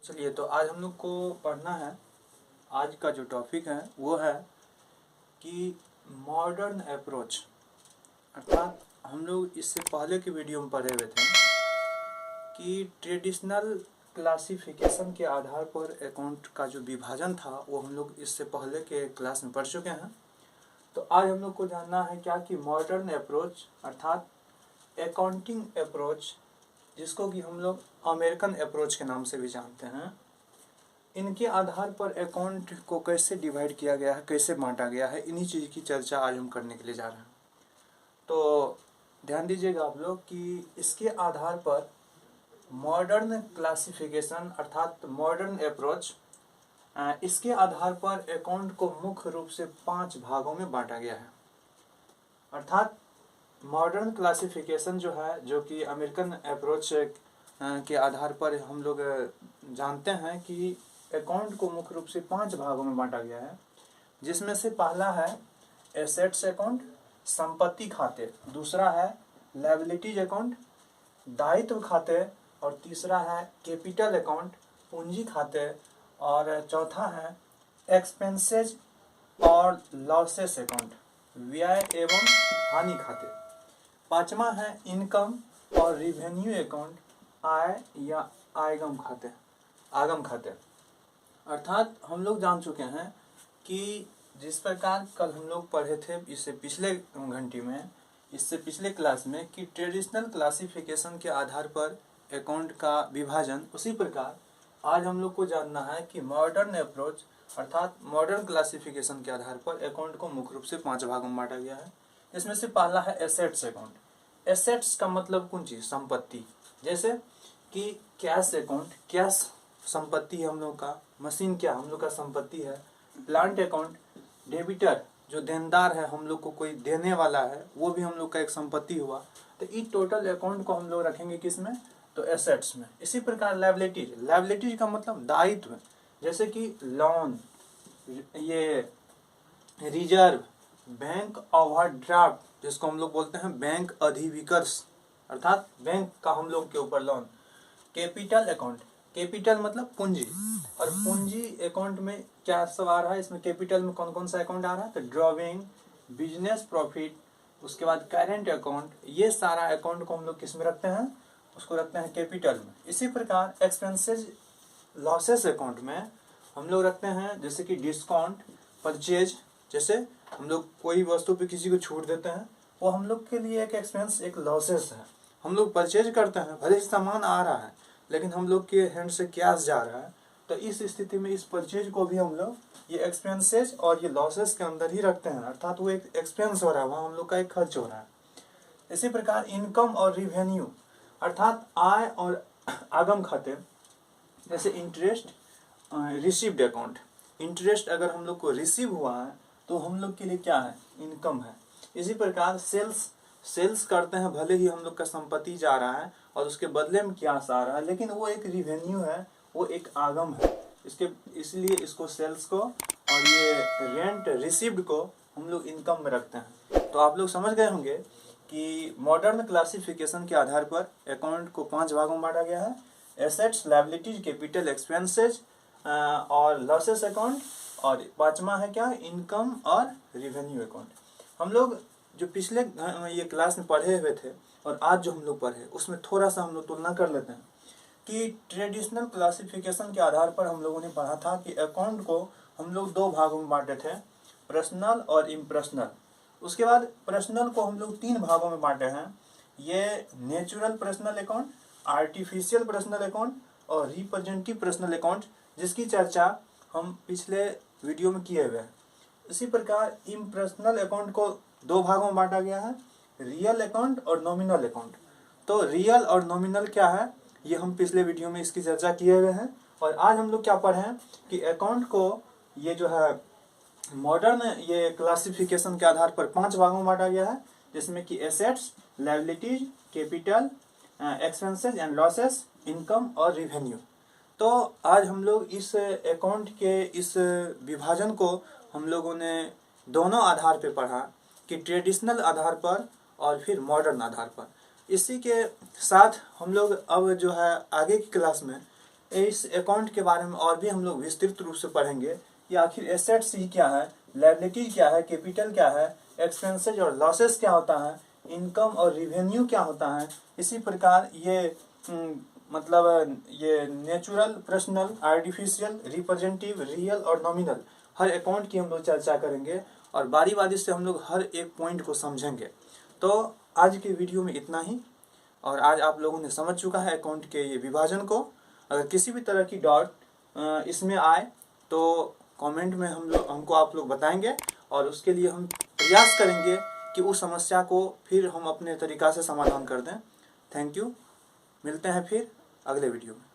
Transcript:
चलिए, तो आज हम लोग को पढ़ना है। आज का जो टॉपिक है वो है कि मॉडर्न अप्रोच। अर्थात हम लोग इससे पहले के वीडियो में पढ़े हुए थे कि ट्रेडिशनल क्लासिफिकेशन के आधार पर अकाउंट का जो विभाजन था वो हम लोग इससे पहले के क्लास में पढ़ चुके हैं। तो आज हम लोग को जानना है क्या कि मॉडर्न अप्रोच अर्थात अकाउंटिंग अप्रोच, जिसको कि हम लोग अमेरिकन अप्रोच के नाम से भी जानते हैं, इनके आधार पर अकाउंट को कैसे डिवाइड किया गया है, कैसे बांटा गया है, इन्हीं चीज़ की चर्चा आज हम करने के लिए जा रहे हैं। तो ध्यान दीजिएगा आप लोग कि इसके आधार पर मॉडर्न क्लासिफिकेशन अर्थात मॉडर्न अप्रोच, इसके आधार पर अकाउंट को मुख्य रूप से 5 भागों में बांटा गया है। अर्थात मॉडर्न क्लासिफिकेशन जो है, जो कि अमेरिकन अप्रोच के आधार पर हम लोग जानते हैं कि अकाउंट को मुख्य रूप से 5 भागों में बांटा गया है, जिसमें से पहला है एसेट्स अकाउंट, संपत्ति खाते, दूसरा है लायबिलिटीज अकाउंट, दायित्व खाते, और तीसरा है कैपिटल अकाउंट, पूंजी खाते, और चौथा है एक्सपेंसेज और लॉसेस अकाउंट, व्यय एवं हानि खाते, पांचवा है इनकम और रिवेन्यू अकाउंट, आय या आगम खाते। अर्थात हम लोग जान चुके हैं कि जिस प्रकार कल हम लोग पढ़े थे इससे पिछले क्लास में कि ट्रेडिशनल क्लासिफिकेशन के आधार पर अकाउंट का विभाजन, उसी प्रकार आज हम लोग को जानना है कि मॉडर्न अप्रोच अर्थात मॉडर्न क्लासिफिकेशन के आधार पर अकाउंट को मुख्य रूप से 5 भागों में बांटा गया है। इसमें से पहला है एसेट्स अकाउंट। एसेट्स का मतलब कौन चीज? संपत्ति। जैसे कि कैश अकाउंट, कैश संपत्ति है हम लोग का। मशीन क्या हम लोग का संपत्ति है। प्लांट अकाउंट, डेबिटर जो देनदार है, हम लोग को कोई देने वाला है, वो भी हम लोग का एक संपत्ति हुआ। तो इस टोटल अकाउंट को हम लोग रखेंगे किसमें? तो एसेट्स में। इसी प्रकार लायबिलिटीज का मतलब दायित्व, जैसे कि लोन, ये रिजर्व, बैंक ओवरड्राफ्ट जिसको हम लोग बोलते हैं बैंक अधिविकर्ष, अर्थात बैंक का हम लोग के ऊपर लोन। कैपिटल अकाउंट, कैपिटल मतलब पूंजी, और पूंजी अकाउंट में क्या सब आ रहा है? इसमें कैपिटल में कौन कौन सा अकाउंट आ रहा है? तो ड्रॉविंग, बिजनेस प्रॉफिट, उसके बाद करेंट अकाउंट, ये सारा अकाउंट को हम लोग किस में रखते हैं? उसको रखते हैं कैपिटल में। इसी प्रकार एक्सपेंसेस लॉसेस अकाउंट में हम लोग रखते हैं जैसे कि डिस्काउंट, परचेज, जैसे हम लोग कोई वस्तु पे किसी को छूट देते हैं, वो हम लोग के लिए एक एक्सपेंस, एक लॉसेस है। हम लोग परचेज करते हैं, भले सामान आ रहा है लेकिन हम लोग के हैंड से कैश जा रहा है, तो इस स्थिति में इस परचेज को भी हम लोग ये एक्सपेंसेस और ये लॉसेस के अंदर ही रखते हैं। अर्थात वो एक एक्सपेंस हो रहा है, वहाँ हम लोग का एक खर्च हो रहा है। इसी प्रकार इनकम और रिवेन्यू अर्थात आय और आगम खाते, जैसे इंटरेस्ट, रिसीव्ड अकाउंट। इंटरेस्ट अगर हम लोग को रिसीव हुआ है तो हम लोग के लिए क्या है? इनकम है। इसी प्रकार सेल्स करते हैं, भले ही हम लोग का संपत्ति जा रहा है और उसके बदले में क्या आ रहा है, लेकिन वो एक रिवेन्यू है, वो एक आगम है। इसलिए इसको सेल्स को और ये रेंट रिसीव्ड को हम लोग इनकम में रखते हैं। तो आप लोग समझ गए होंगे कि मॉडर्न क्लासिफिकेशन के आधार पर अकाउंट को 5 भागों में बांटा गया है। एसेट्स, लायबिलिटीज, कैपिटल, एक्सपेंसेज और लॉसेस अकाउंट, और पांचवा है क्या? इनकम और रिवेन्यू अकाउंट। हम लोग जो पिछले ये क्लास में पढ़े हुए थे और आज जो हम लोग पढ़े, उसमें थोड़ा सा हम लोग तुलना कर लेते हैं कि ट्रेडिशनल क्लासिफिकेशन के आधार पर हम लोगों ने पढ़ा था कि अकाउंट को हम लोग 2 भागों में बांटे थे, पर्सनल और इम्पर्सनल। उसके बाद पर्सनल को हम लोग 3 भागों में बांटे हैं, ये natural personal account, artificial personal account और रिप्रेजेंटेटिव पर्सनल अकाउंट, जिसकी चर्चा हम पिछले वीडियो में किए हुए हैं। इसी प्रकार इम्पर्सनल अकाउंट को 2 भागों में बांटा गया है, रियल अकाउंट और नॉमिनल अकाउंट। तो रियल और नॉमिनल क्या है, ये हम पिछले वीडियो में इसकी चर्चा किए हुए हैं। और आज हम लोग क्या पढ़े हैं कि अकाउंट को ये जो है मॉडर्न ये क्लासिफिकेशन के आधार पर 5 भागों में बांटा गया है, जिसमें कि assets, liabilities, capital, expenses and losses, income और रिवेन्यू। तो आज हम लोग इस अकाउंट के इस विभाजन को हम लोगों ने दोनों आधार पे पढ़ा, कि ट्रेडिशनल आधार पर और फिर मॉडर्न आधार पर। इसी के साथ हम लोग अब जो है आगे की क्लास में इस अकाउंट के बारे में और भी हम लोग विस्तृत रूप से पढ़ेंगे कि आखिर एसेट्स ही क्या है, लायबिलिटी क्या है, कैपिटल क्या है, एक्सपेंसेस और लॉसेस क्या होता है, इनकम और रिवेन्यू क्या होता है। इसी प्रकार ये मतलब ये natural, personal, artificial, representative, real और नॉमिनल हर अकाउंट की हम लोग चर्चा करेंगे और बारी बारी से हम लोग हर एक पॉइंट को समझेंगे। तो आज के वीडियो में इतना ही, और आज आप लोगों ने समझ चुका है अकाउंट के ये विभाजन को। अगर किसी भी तरह की डाउट इसमें आए तो कमेंट में हमको आप लोग बताएंगे और उसके लिए हम प्रयास करेंगे कि उस समस्या को फिर हम अपने तरीक़ा से समाधान कर दें। थैंक यू, मिलते हैं फिर अगले वीडियो में।